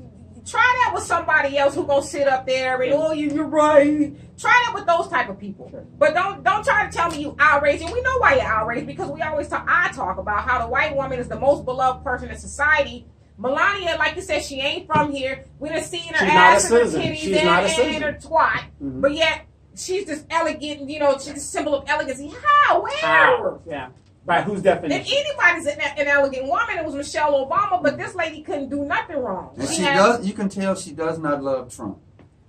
S1: Try that with somebody else who gonna sit up there and, you're right. Try that with those type of people.
S2: Sure.
S1: But don't try to tell me you outraged. And we know why you're outraged, because we always talk about how the white woman is the most beloved person in society. Melania, like you said, she ain't from here. We done seen her
S2: She's
S1: ass
S2: not a
S1: and her
S2: citizen.
S1: titties
S2: She's not a citizen.
S1: and her twat.
S2: Mhm.
S1: But yet, she's this elegant, she's a symbol of elegancy. How? Where?
S2: How? Yeah. By whose
S1: If
S2: definition?
S1: anybody's an elegant woman, it was Michelle Obama, but this lady couldn't do nothing wrong.
S3: And
S1: She
S3: she
S1: had-
S3: does. You can tell she does not love Trump.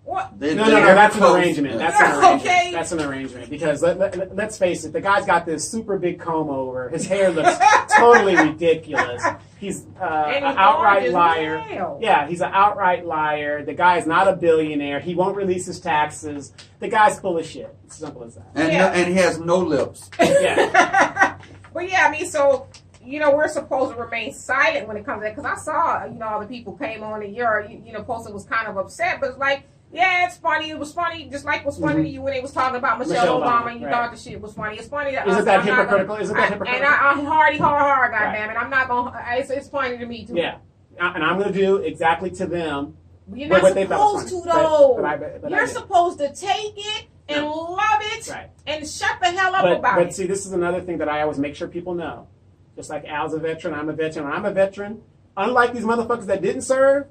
S1: What?
S3: They-
S2: No,
S3: they're
S2: that's an
S3: close.
S2: arrangement. That's an arrangement.
S1: Okay.
S2: That's an arrangement. Because let's face it, the guy's got this super big comb over. His hair looks totally ridiculous. He's an outright
S1: gorgeous.
S2: liar.
S1: Hell.
S2: Yeah, he's an outright liar. The guy is not a billionaire. He won't release his taxes. The guy's full of shit. It's simple as that.
S3: And,
S1: Yeah.
S3: and he has no lips.
S2: Yeah.
S1: But yeah, I mean, so, we're supposed to remain silent when it comes to that. Because I saw, all the people came on and your, posted was kind of upset. But it's like, yeah, it's funny. It was funny, just like it was funny to you when they was talking about Michelle Obama and you
S2: right.
S1: thought the shit was funny. It's funny to us.
S2: Isn't that
S1: I'm not
S2: hypocritical?
S1: gonna-
S2: Isn't that hypocritical?
S1: And I'm hard,
S2: Right.
S1: goddamn it. I'm not going to, it's funny to me, too.
S2: Yeah. And I'm going to do exactly to them.
S1: You're not
S2: what they thought
S1: supposed
S2: was
S1: to,
S2: funny.
S1: though.
S2: But I
S1: You're
S2: did.
S1: supposed to take it and love it
S2: Right.
S1: and shut the hell up about
S2: But
S1: it.
S2: see, this is another thing that I always make sure people know. Just like Al's a veteran, I'm a veteran. When I'm a veteran, unlike these motherfuckers that didn't serve,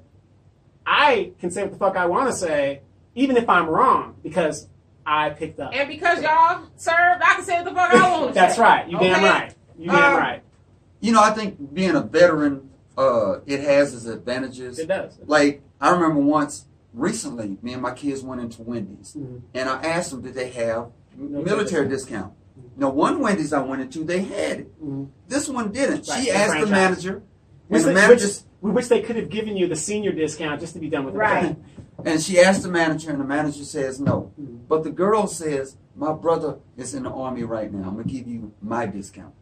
S2: I can say what the fuck I want to say, even if I'm wrong, because I picked up.
S1: And because y'all served, I can say what the fuck I want to say.
S2: That's right. You damn right. You damn right.
S3: You know, I think being a veteran, it has its advantages.
S2: It does.
S3: Like, I remember once, recently, me and my kids went into Wendy's, and I asked them, did they have military discount? Now, one Wendy's I went into, they had it. This one didn't.
S2: Right.
S3: She asked the manager,
S2: which
S3: and the manager...
S2: Which they could have given you the senior discount just to be done with it.
S1: Right.
S3: And she asked the manager, and the manager says no. But the girl says, my brother is in the Army right now. I'm going to give you my discount.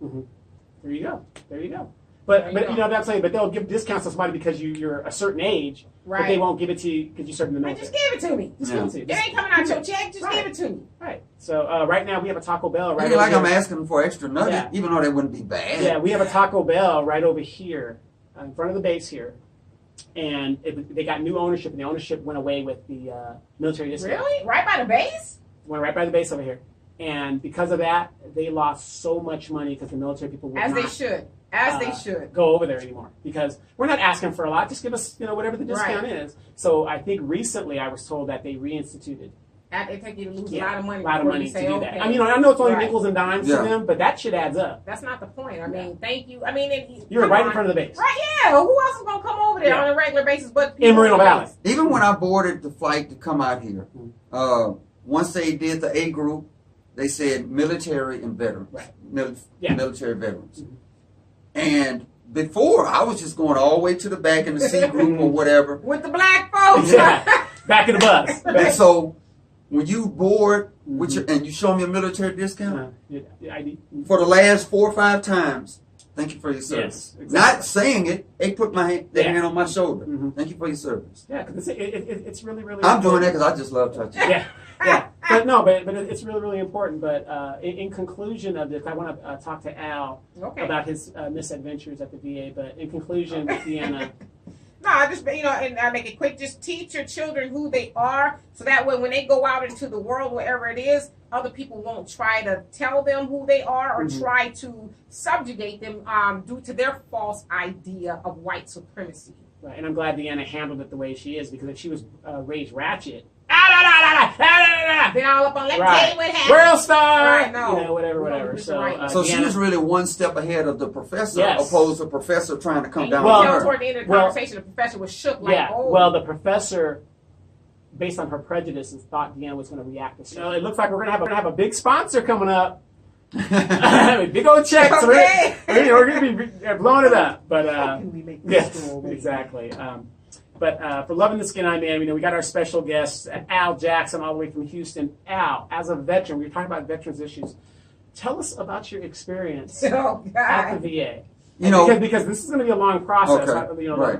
S2: There you go. There you go. But you know, that's saying, but they'll give discounts to somebody because you're a certain age, but they won't give it to you because you served in the military.
S1: Just give it to me.
S2: Just give it to you.
S1: It ain't coming out your check. Just give it to me.
S2: Right. So right now we have a Taco Bell right over
S3: like
S2: here.
S3: I'm asking for extra nugget, even though they wouldn't be bad.
S2: Yeah, we have a Taco Bell right over here in front of the base here. And they got new ownership, and the ownership went away with the military discount.
S1: Really? Right by the base?
S2: Went right by the base over here. And because of that, they lost so much money because the military people would
S1: they should. They should.
S2: Go over there anymore. Because we're not asking for a lot. Just give us, whatever the discount is. So I think recently I was told that they reinstituted.
S1: They take you to lose a lot of money.
S2: A lot of money to do
S1: okay.
S2: that. I mean, I know it's only nickels and dimes to them, but that shit adds up.
S1: That's not the point. I mean, thank you. I mean,
S2: you're right in front of the base.
S1: Right, yeah. Who else is going to come over there on a regular basis but
S2: in Moreno Valley?
S3: Even when I boarded the flight to come out here, once they did the A group, they said military and veterans. Right. Military veterans. And before, I was just going all the way to the back in the C group or whatever.
S1: With the black folks.
S2: Back in the bus.
S3: And so, when you board with and you show me a military discount, for the last 4 or 5 times, thank you for your service. Yes, exactly. Not saying it, they put their hand on my shoulder. Thank you for your service.
S2: Yeah, because it's really, really
S3: I'm doing that because I just love touching.
S2: Yeah. But it's really, really important. But in conclusion of this, I want to talk to Al about his misadventures at the VA. But in conclusion, Deanna.
S1: No, I just, and I make it quick. Just teach your children who they are, so that way when they go out into the world, wherever it is, other people won't try to tell them who they are or try to subjugate them due to their false idea of white supremacy.
S2: Right, and I'm glad Deanna handled it the way she is, because if she was raised ratchet,
S1: then all up on let's tell you what happened.
S2: World star,
S1: right, no.
S2: Whatever.
S3: So she was really one step ahead of the professor, opposed to the professor trying to come down
S1: on
S3: her.
S1: Toward the end of the conversation, the professor was shook like,
S2: well, the professor, based on her prejudices, thought Deanna was going to react to it looks like we're going to have a big sponsor coming up. Big old check. So we're going to be blowing it up. But
S1: how can we make this go away?
S2: Exactly. But for Loving the Skin, I'm in. We got our special guest, Al Jackson, all the way from Houston. Al, as a veteran, we were talking about veterans issues. Tell us about your experience at the VA. Because this is going to be a long process.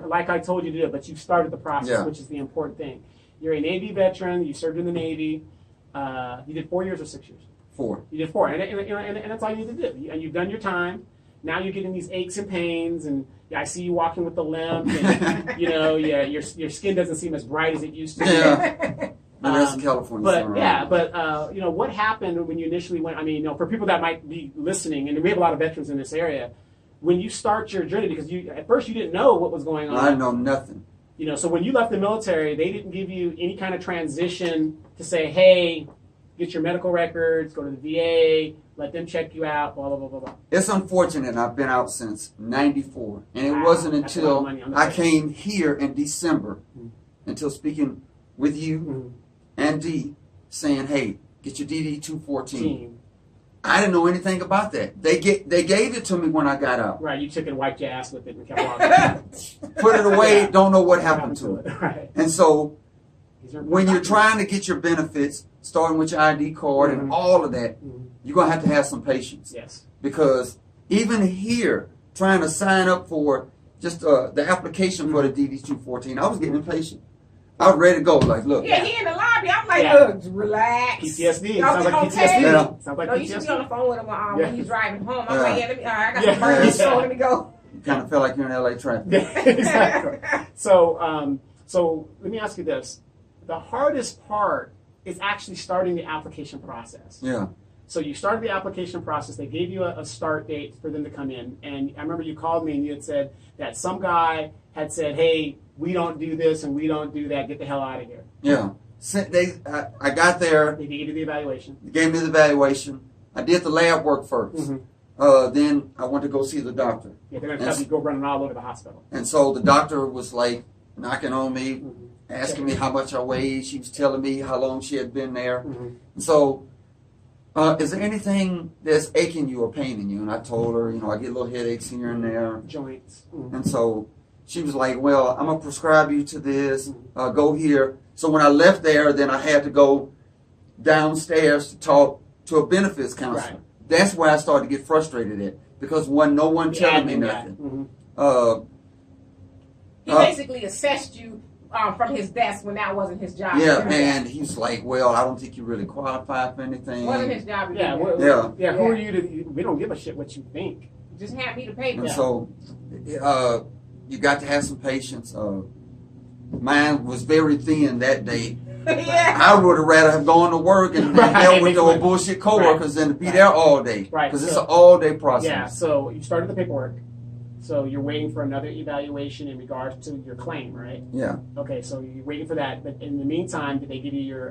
S2: Like I told you to do, but you've started the process, which is the important thing. You're a Navy veteran. You served in the Navy. You did 4 years or 6 years? 4. You did 4, and that's all you need to do. And you've done your time. Now you're getting these aches and pains, and I see you walking with the limp, and your skin doesn't seem as bright as it used to.
S3: Yeah, that's in California.
S2: But what happened when you initially went? I mean, for people that might be listening, and we have a lot of veterans in this area, when you start your journey, because at first you didn't know what was going on.
S3: I know nothing.
S2: So when you left the military, they didn't give you any kind of transition to say, hey, get your medical records, go to the VA, let them check you out, blah, blah, blah, blah, blah.
S3: It's unfortunate. I've been out since 94. And it wasn't until I came here in December, until speaking with you and Dee, saying, hey, get your DD-214. I didn't know anything about that. They gave it to me when I got out.
S2: Right, you took it and wiped your ass with it and kept walking.
S3: Put it away, don't know what happened to it.
S2: Right.
S3: And so when you're trying to get your benefits, starting with your ID card and all of that, you're going to have some patience.
S2: Yes.
S3: Because even here, trying to sign up for just the application for the DD-214, I was getting impatient. I was ready to go. Like, look.
S1: Yeah, he in the lobby. I'm like, look, relax.
S2: PTSD. Sounds like PTSD.
S1: Sounds like PTSD. You should be on the phone with him when he's driving home. I'm like, I got some burns, so let me go.
S3: You kind of feel like you're in LA traffic.
S2: Exactly. So let me ask you this. The hardest part is actually starting the application process.
S3: Yeah.
S2: So you started the application process. They gave you a start date for them to come in. And I remember you called me and you had said that some guy had said, hey, we don't do this and we don't do that. Get the hell out of here.
S3: Yeah. I got there.
S2: They gave you the evaluation.
S3: They gave me the evaluation. I did the lab work first.
S2: Mm-hmm.
S3: Then I went to go see the doctor.
S2: Yeah, they're going to have you go running all over the hospital.
S3: And so the doctor was like knocking on me, asking me how much I weighed. She was telling me how long she had been there. And so, is there anything that's aching you or paining you? And I told her, I get little headaches here and there.
S2: Joints.
S3: And so she was like, well, I'm going to prescribe you to this. Go here. So when I left there, then I had to go downstairs to talk to a benefits counselor.
S2: Right.
S3: That's where I started to get frustrated at, because no one telling me nothing.
S1: He basically assessed you from his desk when that wasn't his job.
S3: Yeah, and he's like, well, I don't think you really qualify for anything.
S1: Wasn't his job.
S2: Yeah, who are you to? We don't give a shit what you think.
S1: Just hand me the paper.
S3: And so, you got to have some patience. Mine was very thin that day.
S1: Yeah.
S3: I would have rather have gone to work and dealt with those bullshit coworkers than to be there all day.
S2: Right.
S3: Because it's an all-day process.
S2: Yeah, so you started the paperwork. So you're waiting for another evaluation in regards to your claim, right?
S3: Yeah.
S2: Okay, so you're waiting for that. But in the meantime, did they give you your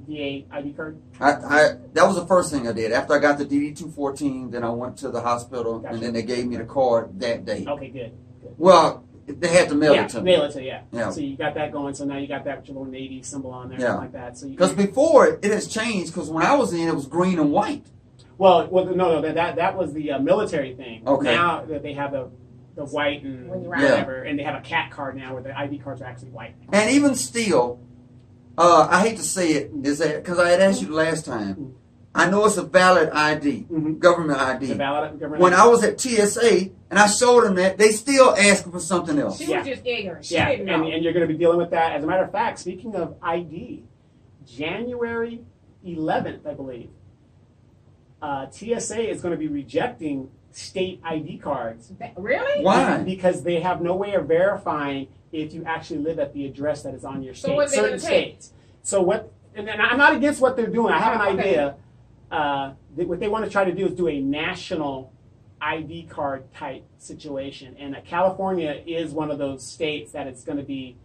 S2: VA ID card?
S3: That was the first thing I did. After I got the DD-214, then I went to the hospital,
S2: Gotcha.
S3: and then they gave me the card that day.
S2: Okay, good.
S3: Well, they had to mail it to me.
S2: Mail it to you,
S3: Yeah.
S2: So you got that going. So now you got that with your little Navy symbol on there, something like that. So
S3: Because before, it has changed, because when I was in, it was green and white.
S2: Well, no, that was the military thing.
S3: Okay.
S2: Now that they have the white and whatever, and they have a cat card now where the ID cards are actually white.
S3: And even still, I hate to say it, is that because I had asked you the last time, I know it's a valid ID, government ID.
S2: It's a valid government
S3: when
S2: ID.
S3: I was at TSA and I showed them that, they still asking for something else.
S1: She was just ignorant. She
S2: Yeah,
S1: didn't know.
S2: and you're going to be dealing with that. As a matter of fact, speaking of ID, January 11th, I believe, TSA is going to be rejecting state ID cards.
S1: Really?
S3: Why?
S2: Because they have no way of verifying if you actually live at the address that is on your state.
S1: So what are they
S2: certain
S1: gonna take?
S2: states. So what? And I'm not against what they're doing. I have an idea. What they want to try to do is do a national ID card type situation, and California is one of those states that it's going to be,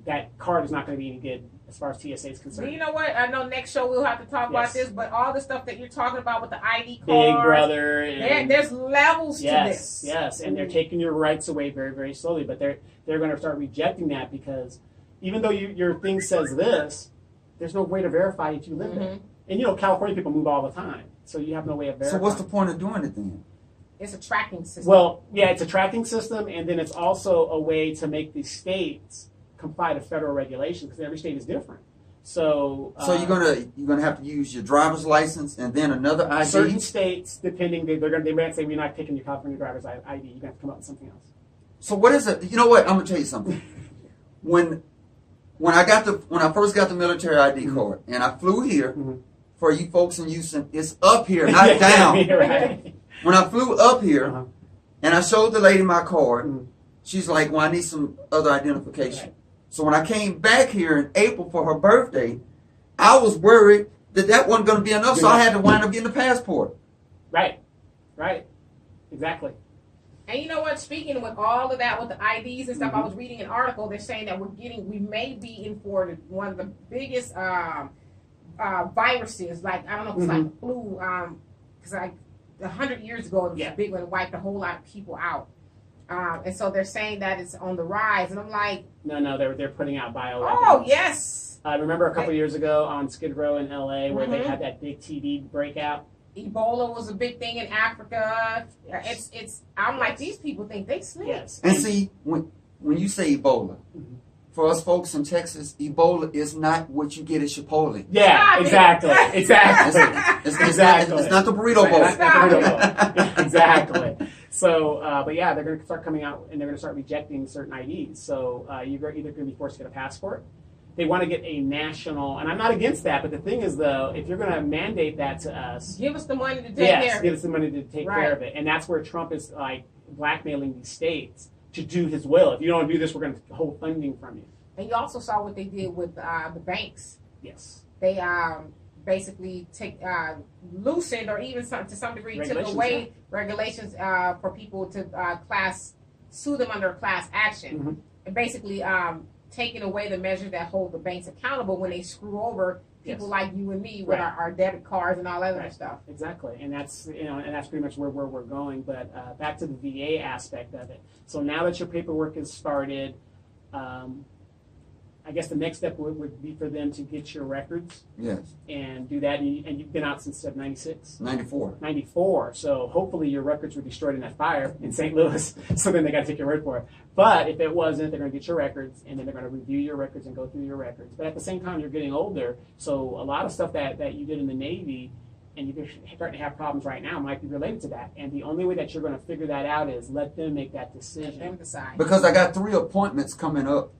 S2: that card is not going to be any good as far as TSA is concerned.
S1: You know what? I know next show we'll have to talk about
S2: Yes.
S1: this, but all the stuff that you're talking about with the ID cards,
S2: Big Brother. And,
S1: there's levels to
S2: yes,
S1: this.
S2: yes, and they're taking your rights away very, very slowly. But they're going to start rejecting that because even though your thing says this, there's no way to verify if you live there. And California people move all the time, so you have no way of verifying.
S3: So what's the point of doing it then?
S1: It's a tracking system.
S2: Well, yeah, it's a tracking system, and then it's also a way to make the states comply to federal regulations because every state is different. So
S3: you're gonna have to use your driver's license and then another ID.
S2: certain states, depending, they might say we're not taking your California driver's ID. You're gonna have to come up with something else.
S3: So what is it? You know what? I'm gonna tell you something. When I first got the military ID card and I flew here, for you folks in Houston, it's up here, not down.
S2: Right.
S3: When I flew up here and I showed the lady my card, she's like, well, I need some other identification.
S2: Right.
S3: So when I came back here in April for her birthday, I was worried that wasn't going to be enough, so I had to wind up getting a passport.
S2: Right. Exactly.
S1: And you know what? Speaking with all of that, with the IDs and stuff, I was reading an article. They're saying that we may be in for one of the biggest viruses. Like, I don't know if it's like flu, because like 100 years ago, it was a big one, wiped a whole lot of people out. And so they're saying that it's on the rise. And I'm like,
S2: No, they're putting out bioweapons.
S1: oh, yes.
S2: I remember a couple of years ago on Skid Row in LA where they had that big TB breakout.
S1: Ebola was a big thing in Africa. I'm like, these people think they slick.
S2: Yes.
S3: And see, when you say Ebola, for us folks in Texas, Ebola is not what you get at Chipotle.
S2: Yeah, exactly.
S3: It's not the burrito bowl.
S2: Not the burrito bowl. Exactly. So, but yeah, they're going to start coming out and they're going to start rejecting certain IDs. So you're either going to be forced to get a passport. They want to get a national, and I'm not against that, but the thing is, though, if you're going to mandate that to us,
S1: give us the money to take care of it.
S2: give us the money to take care of it. And that's where Trump is like blackmailing these states to do his will. If you don't do this, we're going to hold funding from you.
S1: And you also saw what they did with the banks.
S2: Yes.
S1: They basically loosened or even to some degree took away regulations for people to sue them under a class action, and basically taking away the measures that hold the banks accountable when they screw over people like you and me with our debit cards and all that other stuff.
S2: Exactly, and that's and that's pretty much where we're going. But back to the VA aspect of it. So now that your paperwork is started, I guess the next step would be for them to get your records.
S3: Yes.
S2: And do that, and you've been out since 96?
S3: 94.
S2: 94. So hopefully your records were destroyed in that fire in St. Louis. So then they got to take your word for it. But if it wasn't, they're going to get your records, and then they're going to review your records and go through your records. But at the same time, you're getting older, so a lot of stuff that you did in the Navy and you're starting to have problems right now might be related to that. And the only way that you're going to figure that out is let them make that decision.
S1: Let them decide.
S3: Because I got 3 appointments coming up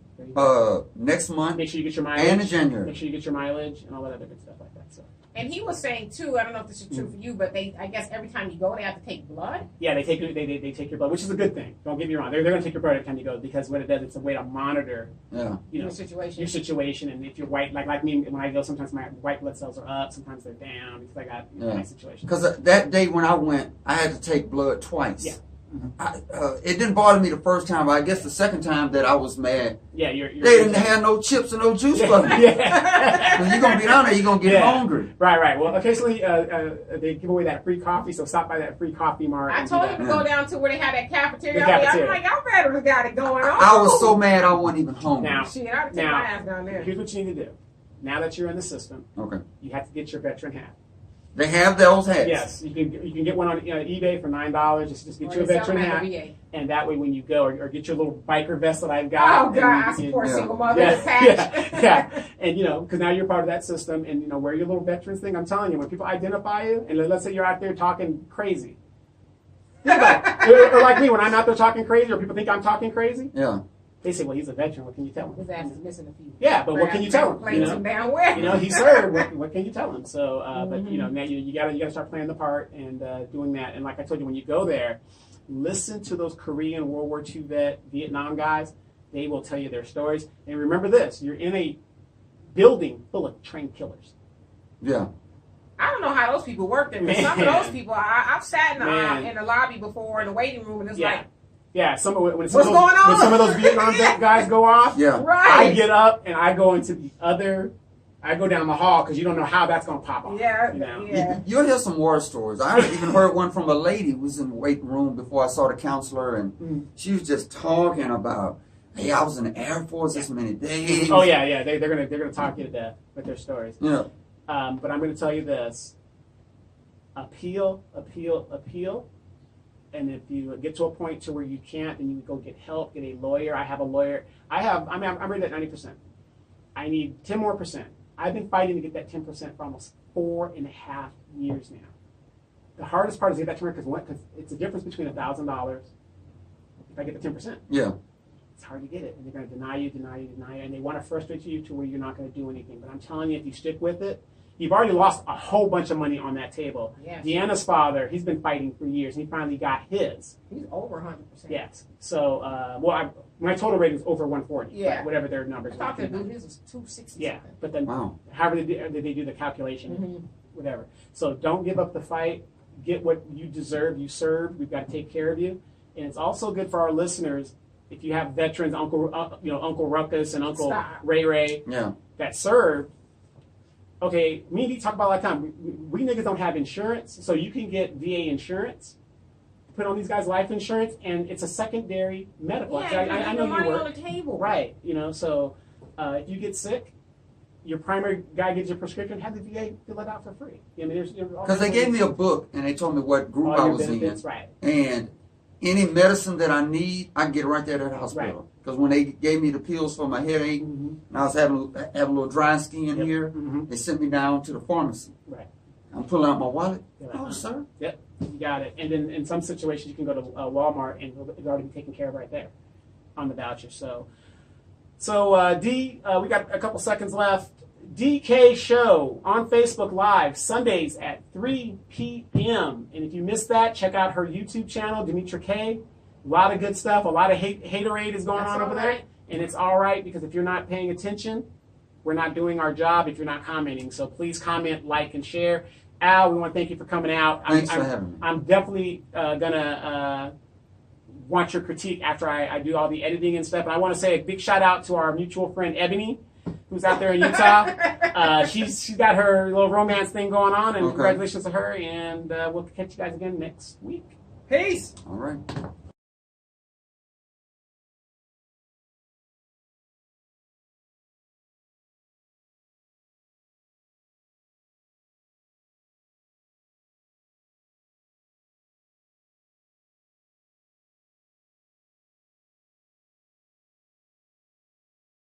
S3: next month.
S2: Make sure you get your mileage.
S3: And in January.
S2: Make sure you get your mileage and all that other good stuff like that. So.
S1: And he was saying too, I don't know if this is true for you, but I guess every time you go, they have to take blood.
S2: Yeah, they take your blood, which is a good thing. Don't get me wrong; they're going to take your blood every time you go because what it does, it's a way to monitor, your situation. And if you're white, like me, when I go, sometimes my white blood cells are up, sometimes they're down because I got my situation.
S3: Because that day when I went, I had to take blood twice.
S2: Yeah.
S3: It didn't bother me the first time, but I guess the second time that I was mad,
S2: they
S3: didn't have no chips and no juice for me. Because you're going to be down there, you're going to get hungry.
S2: Right. Well, occasionally they give away that free coffee, so stop by that free coffee mart.
S1: I told him to go down to where they had that cafeteria. I'm like, y'all better got it going on.
S3: I was so mad I wasn't even hungry.
S2: Now,
S1: I'd take my ass down there.
S2: Here's what you need to do. Now that you're in the system, you have to get your veteran hat.
S3: They have those hats.
S2: Yes, you can get one on eBay for $9. Just get your veteran hat, and that way when you go, or get your little biker vest that I've got.
S1: Oh God, I support single mother patch.
S2: And because now you're part of that system, and wear your little veterans thing. I'm telling you, when people identify you, and let's say you're out there talking crazy, or like me when I'm out there talking crazy, or people think I'm talking crazy.
S3: Yeah.
S2: They say, well, he's a veteran. What can you tell him?
S1: His ass is missing a few.
S2: Yeah, but what can you tell him? He served. What can you tell him? So, but now you gotta start playing the part and doing that. And like I told you, when you go there, listen to those Korean, World War II Vietnam guys. They will tell you their stories. And remember this: you're in a building full of trained killers.
S3: Yeah.
S1: I don't know how those people work there. Some of those people, I've sat in the lobby before in the waiting room, and it's like.
S2: Yeah, when some of those Vietnam guys go off, I get up and I go into I go down the hall because you don't know how that's going to pop off.
S3: You'll hear some war stories. I even heard one from a lady who was in the waiting room before I saw the counselor, and she was just talking about, hey, I was in the Air Force this many days.
S2: Oh yeah, they're gonna talk you to death with their stories.
S3: Yeah.
S2: But I'm going to tell you this: appeal. And if you get to a point to where you can't, then you go get help, get a lawyer. I have a lawyer. I'm rated at 90%. I need 10 more %. I've been fighting to get that 10% for almost 4.5 years now. The hardest part is to get that 10% because it's a difference between $1,000 if I get the 10%.
S3: Yeah.
S2: It's hard to get it. And they're going to deny you. And they want to frustrate you to where you're not going to do anything. But I'm telling you, if you stick with it, you've already lost a whole bunch of money on that table. Yes. Deanna's father, he's been fighting for years, and he finally got his.
S1: He's over 100%.
S2: Yes. So, my total rating is over 140.
S1: Yeah.
S2: Whatever their numbers are.
S1: I thought his was 260.
S2: Yeah. But then, however they do the calculation, whatever. So don't give up the fight. Get what you deserve. You served. We've got to take care of you. And it's also good for our listeners if you have veterans, Uncle Ruckus and Uncle Ray that served. Okay, me and you talk about all the time. We niggas don't have insurance, so you can get VA insurance, put on these guys' life insurance, and it's a secondary medical.
S1: Yeah, I know money on the table.
S2: Right, so if you get sick, your primary guy gives you a prescription, have the VA fill it out for free. I mean,
S3: because they gave me a book, and they told me what group I was in.
S2: Right.
S3: And any medicine that I need, I can get it right there at the hospital. Because when they gave me the pills for my headache, and I was having a little dry skin here, they sent me down to the pharmacy. Right. I'm pulling out my wallet. Oh, sir.
S2: Yep, you got it. And then in some situations, you can go to Walmart, and it'll already be taken care of right there on the voucher. So D, we got a couple seconds left. DK Show on Facebook Live, Sundays at 3 p.m. And if you missed that, check out her YouTube channel, Demetra K. A lot of good stuff. A lot of haterade is going on over there. And it's all right because if you're not paying attention, we're not doing our job if you're not commenting. So please comment, like, and share. Al, we want to thank you for coming out.
S3: Thanks for having me.
S2: I'm definitely gonna want your critique after I do all the editing and stuff. And I want to say a big shout out to our mutual friend Ebony, who's out there in Utah. She's got her little romance thing going on, and congratulations to her. And we'll catch you guys again next week.
S1: Peace.
S3: All right.